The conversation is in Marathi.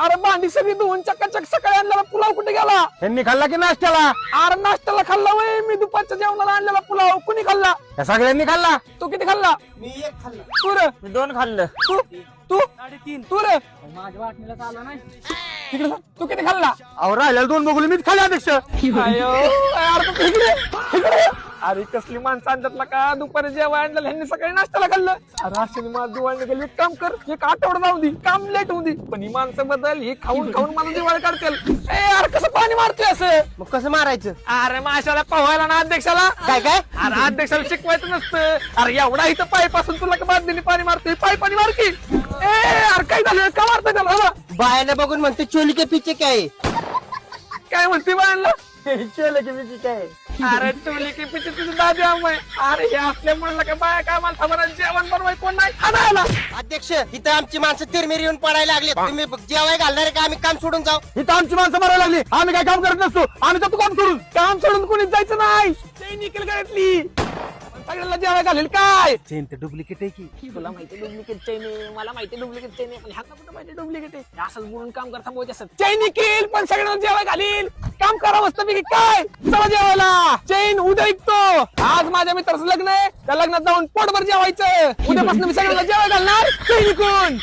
अरे भांडी सगळी धुवून चकाचक सकाळी आणलेला पुलाव कुठे गेला? यांनी खाल्ला की नाश्त्याला? अरे नाश्त्याला खाल्ला वय मी दुपारच्या जेवणाला आणलेला पुलाव कुणी खाल्ला? या सगळ्यांनी खाल्ला. तू किती खाल्ला? मी एक खाल्लं. तू रे? मी 2 खाल्लं. तू तू 3.5. तू रे? माझ्या वाटणीला चालला नाही. तिकडे जा. तू किती खाल्ला? अहो राहिलेला 2 बघून मीच खाल्ले अध्यक्ष. अयो यार तू इकडे इकडे. अरे कसली माणसं आणतात का दुपारी जेव्हा आणलं ह्यांनी सकाळी नाश्त्याला खाल्लं. अरे अशी माझं दिवाळी गेली. एक काम कर, एक आठवडा जाऊ दे, काम लेट होऊ दे, पण ही माणसं बदल ही खाऊन खाऊन मला दिवाळी काढतील. ए यार कसं पाणी मारतोय असं? मग कसं मारायचं? अरे माशाला पवायला ना अध्यक्षाला. काय काय? अरे अध्यक्षाला शिकवायचं नसतं. अरे एवढा इथं पाईप असून तुला का बादलीने पाणी मारतोय? पाईप पाणी मार की. ए यार काय झालं? का मारतोय त्याला? बायाला बघून म्हणते चोली के पीछे काय? काय म्हणते बाळांना? चोली के पीछे काय? अरे टोली की पिची तुझी दादी आम्ही. अरे हे असल्यामुळे का बाया काय मला खबर जेवण बनवाय कोण नाही खाणायला. अध्यक्ष इथं आमची माणसं तिरमिर येऊन पडायला लागली. तुम्ही जेवाय घालणार का? आम्ही काम सोडून जाऊ? इथं आमची माणसं मरायला लागली. आम्ही काय काम करत नसतो. आम्ही जातो काम सोडून. काम सोडून कोणीच जायचं नाही. चैन निकल गळ्यातली सगळ्याला जेवाय घालेल काय? चेन तर डुप्लिकेट आहे की. तुला माहिती डुप्लिकेट चैन आहे, मला माहिती डुप्लिकेट चैन आहे, पण ह्यांना कुठं माहिती डुप्लिकेट आहे? असंच बोलून काम करता बोलत असत. चैन निकेल पण सगळ्यांना जेवाय घालील. काम करा मस्त पैकी. काय चला जेवायला. चैन उद्या ऐकतो. आज माझ्या मित्राचं लग्न आहे. त्या लग्नात जाऊन पोटभर जेवायचं. उद्यापासून मी सगळ्यांना जेवाय घालणार. चैन निकून